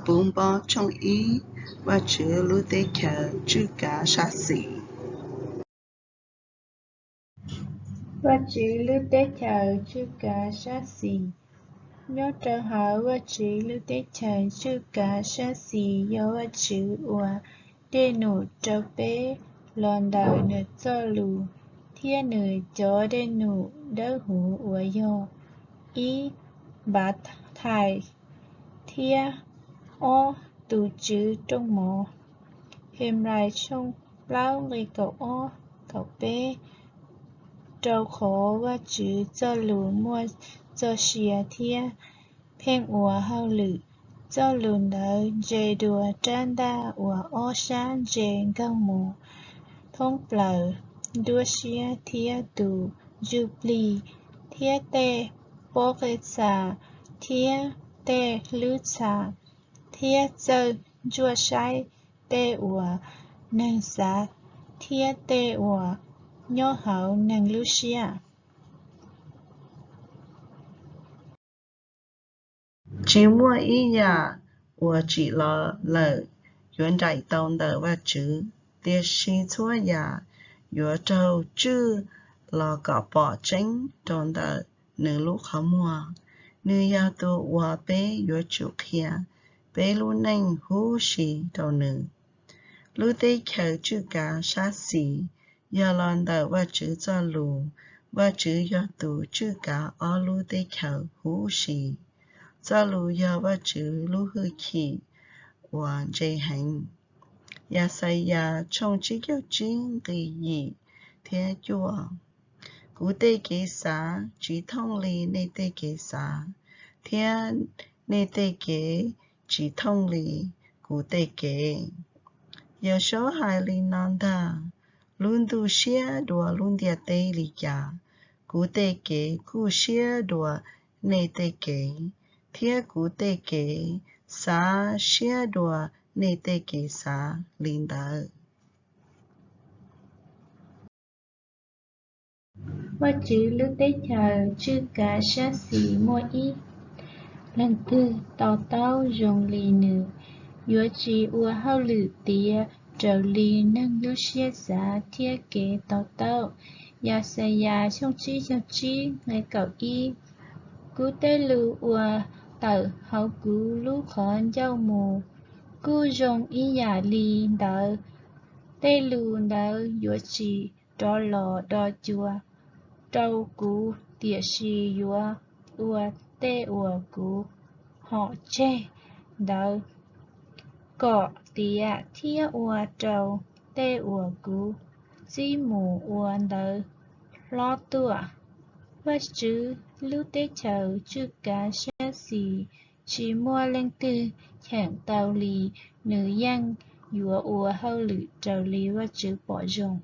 bùn bò trong ý và chữ lưu tế khờ chữ cả xa xỉ. Và chữ lưu tế khờ chữ cả xa xỉ. Nhớ trở hỏi và chữ lưu tế khờ chữ cả xa xỉ do và chữ ua đê nụ trở bế lòn đời nửa cho lù. Thiên nửa cho đê nụ đỡ hủ ua do. Ý bát thải thiên ô tù chữ trong mộ. Hiểm lại trong lao lì cậu ô cậu bế trâu khổ và chữ cho lù mua cho xìa thiên phèn ua hao lự cho lùn đỡ dề đùa tràn đa ua ô sáng dề găng mù thông plờ đua xìa thiên tù Jubilee thiên tê bố ghê xà thiên tê lưu xà thiên dơ chua sai tê ua nâng xá thiên tê ua nhô hậu nâng lưu xìa. Chỉ mua ý nhà của chỉ là lời yuan đại tông đời và chữ tiết sinh chúa nhà yuan trâu chữ là cả bỏ tránh trong đời nữ lúc khó mua nữ ya tu hòa bế yuan chủ kia bế lưu nành hú xì đầu nữ lưu tế khởi chữ cả sát xì ya lòn đời và chữ cho lù và chữ ya tu chữ cả ở lưu tế khởi hú xì cho lù ya và chữ lù hư khí và dây hành ya say ya trong chỉ có chính cái gì thế chùa cú tê kế xá chỉ thông lý nê tê kế xá thế nê tê kế chỉ thông lý cú tê kế ya số hai lý non ta luôn tu xia đùa luôn địa tê lý cả cú tê kế cú xia đùa nê tê kế thiên cú tê kế xá xia đùa nê tê kế xá linh đỡ. Và chữ lưu tế khờ chữ cả xa xỉ mua ý. Lần tư tàu tàu dùng lì nữ. Yếu chỉ ua hao lử tìa trở lì nâng lưu xia giá thiết kế tàu tàu. Ya xa ya trong chi ngày cậu ý. Cú tê lưu ua tàu hao cú lưu khẩn giao mù. Cú dùng ý giả lì đỡ. Tê lưu đỡ yếu chỉ đo lò đo chùa. Trâu cú tỉa xì yua ua tê ua cú họ chê đỡ cọ tỉa thia ua trâu tê ua cú di mù ua đỡ lo tua và chữ lưu tê chầu chữ cá xa xì chỉ mua lên tư hẹn tàu lì nữ dân yua ua hao lự trầu lì và chữ bỏ dùng.